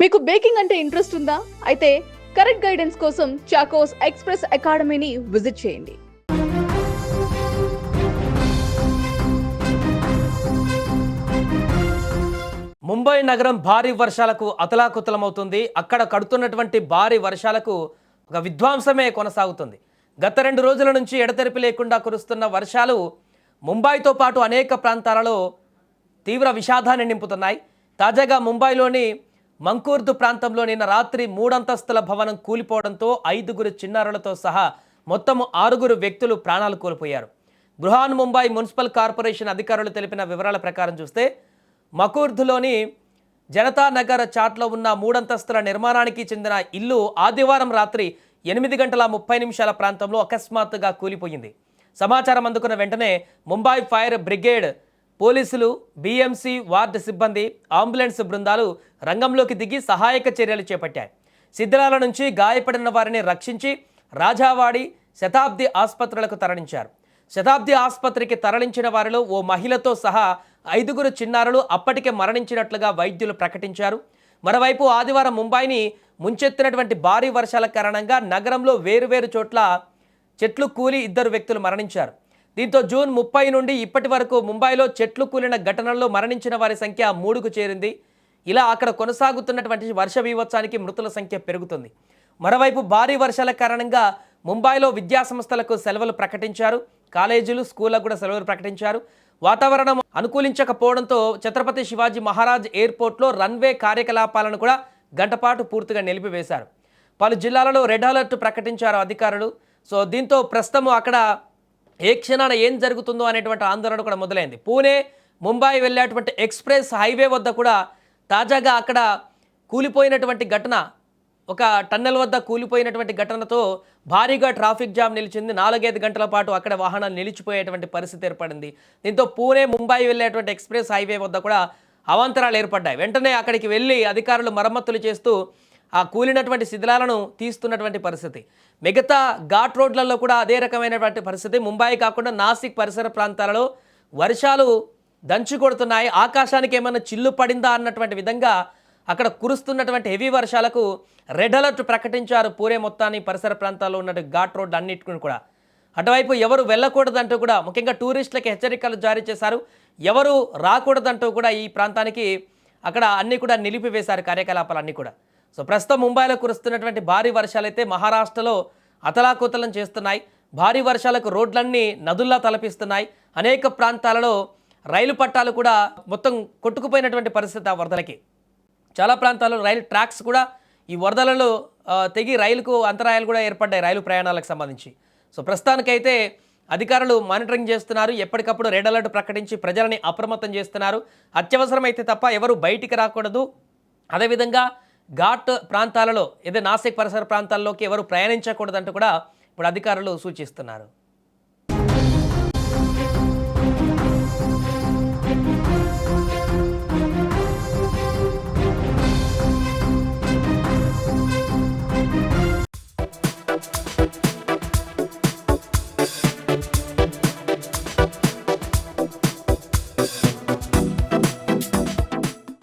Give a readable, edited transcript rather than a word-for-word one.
మీకు బేకింగ్ అంటే ఇంట్రెస్ట్ ఉందా? అయితే కరెక్ట్ గైడెన్స్ కోసం చాకోస్ ఎక్స్‌ప్రెస్ అకాడమీని విజిట్ చేయండి. ముంబై నగరం భారీ వర్షాలకు అతలాకుతలమవుతుంది. అక్కడ కడుతున్నటువంటి భారీ వర్షాలకు ఒక విధ్వంసమే కొనసాగుతుంది. గత 2 రోజుల నుంచి ఎడతెరిపి లేకుండా కురుస్తున్న వర్షాలు ముంబైతో పాటు అనేక ప్రాంతాలలో తీవ్ర విషాదాన్ని నింపుతున్నాయి. తాజాగా ముంబైలోని మంకూర్దు ప్రాంతంలో నిన్న రాత్రి 3 అంతస్తుల భవనం కూలిపోవడంతో 5 చిన్నారులతో సహా మొత్తం 6 వ్యక్తులు ప్రాణాలు కోల్పోయారు. బృహాన్ ముంబై మున్సిపల్ కార్పొరేషన్ అధికారులు తెలిపిన వివరాల ప్రకారం చూస్తే మకూర్దులోని జనతా నగర్ చాట్లో ఉన్న 3 అంతస్తుల నిర్మాణానికి చెందిన ఇల్లు ఆదివారం రాత్రి 8:30 ప్రాంతంలో అకస్మాత్తుగా కూలిపోయింది. సమాచారం అందుకున్న వెంటనే ముంబై ఫైర్ బ్రిగేడ్, పోలీసులు, బీఎంసీ వార్డు సిబ్బంది, అంబులెన్స్ బృందాలు రంగంలోకి దిగి సహాయక చర్యలు చేపట్టాయి. శిథిలాల నుంచి గాయపడిన వారిని రక్షించి రాజావాడి, శతాబ్ది ఆసుపత్రులకు తరలించారు. శతాబ్ది ఆసుపత్రికి తరలించిన వారిలో ఓ మహిళతో సహా 5 చిన్నారులు అప్పటికే మరణించినట్లుగా వైద్యులు ప్రకటించారు. మరోవైపు ఆదివారం ముంబైని ముంచెత్తినటువంటి భారీ వర్షాల కారణంగా నగరంలో వేరువేరు చోట్ల చెట్లు కూలి 2 వ్యక్తులు మరణించారు. దీంతో జూన్ 30 నుండి ఇప్పటి వరకు ముంబైలో చెట్లు కూలిన ఘటనల్లో మరణించిన వారి సంఖ్య 3కు చేరింది. ఇలా అక్కడ కొనసాగుతున్నటువంటి వర్ష బీభత్సానికి మృతుల సంఖ్య పెరుగుతుంది. మరోవైపు భారీ వర్షాల కారణంగా ముంబైలో విద్యాసంస్థలకు సెలవులు ప్రకటించారు. కాలేజీలు, స్కూళ్లకు కూడా సెలవులు ప్రకటించారు. వాతావరణం అనుకూలించకపోవడంతో ఛత్రపతి శివాజీ మహారాజ్ ఎయిర్పోర్ట్లో రన్వే కార్యకలాపాలను కూడా గంటపాటు పూర్తిగా నిలిపివేశారు. పలు జిల్లాలలో రెడ్ అలర్ట్ ప్రకటించారు అధికారులు. సో దీంతో ప్రస్తుతం అక్కడ ఏ క్షణాన ఏం జరుగుతుందో అనేటువంటి ఆందోళన కూడా మొదలైంది. పూణే, ముంబై వెళ్ళేటువంటి ఎక్స్ప్రెస్ హైవే వద్ద కూడా తాజాగా అక్కడ కూలిపోయినటువంటి ఘటన, ఒక టన్నెల్ వద్ద కూలిపోయినటువంటి ఘటనతో భారీగా ట్రాఫిక్ జామ్ నిలిచింది. 4-5 గంటల పాటు అక్కడ వాహనాలు నిలిచిపోయేటువంటి పరిస్థితి ఏర్పడింది. దీంతో పూణే, ముంబై వెళ్ళేటువంటి ఎక్స్ప్రెస్ హైవే వద్ద కూడా అవాంతరాలు ఏర్పడ్డాయి. వెంటనే అక్కడికి వెళ్ళి అధికారులు మరమ్మతులు చేస్తూ ఆ కూలినటువంటి శిథిలాలను తీస్తున్నటువంటి పరిస్థితి. మిగతా ఘాట్ రోడ్లలో కూడా అదే రకమైనటువంటి పరిస్థితి. ముంబై కాకుండా నాసిక్ పరిసర ప్రాంతాలలో వర్షాలు దంచి కొడుతున్నాయి. ఆకాశానికి ఏమైనా చిల్లు పడిందా అన్నటువంటి విధంగా అక్కడ కురుస్తున్నటువంటి హెవీ వర్షాలకు రెడ్ అలర్ట్ ప్రకటించారు. పూరే మొత్తాన్ని, పరిసర ప్రాంతాల్లో ఉన్న ఘాట్ రోడ్లు అన్నిటిని కూడా. అటువైపు ఎవరు వెళ్ళకూడదంటూ కూడా ముఖ్యంగా టూరిస్టులకు హెచ్చరికలు జారీ చేశారు. ఎవరు రాకూడదంటూ కూడా ఈ ప్రాంతానికి అక్కడ అన్నీ కూడా నిలిపివేశారు కార్యకలాపాలన్నీ కూడా. సో ప్రస్తుతం ముంబైలో కురుస్తున్నటువంటి భారీ వర్షాలైతే మహారాష్ట్రలో అతలాకుతలం చేస్తున్నాయి. భారీ వర్షాలకు రోడ్లన్నీ నదుల్లా తలపిస్తున్నాయి. అనేక ప్రాంతాలలో రైలు పట్టాలు కూడా మొత్తం కొట్టుకుపోయినటువంటి పరిస్థితి ఆ వరదలకి. చాలా ప్రాంతాల్లో రైలు ట్రాక్స్ కూడా ఈ వరదలలో తెగి రైలుకు అంతరాయాలు కూడా ఏర్పడ్డాయి రైలు ప్రయాణాలకు సంబంధించి. సో ప్రస్తుతానికైతే అధికారులు మానిటరింగ్ చేస్తున్నారు. ఎప్పటికప్పుడు రెడ్ అలర్ట్ ప్రకటించి ప్రజలని అప్రమత్తం చేస్తున్నారు. అత్యవసరమైతే తప్ప ఎవరు బయటికి రాకూడదు. అదేవిధంగా ఘాట్ ప్రాంతాలలో నాసిక్ పరిసర ప్రాంతాల్లోకి ఎవరు ప్రయాణించకూడదంటూ కూడా ఇప్పుడు అధికారులు సూచిస్తున్నారు.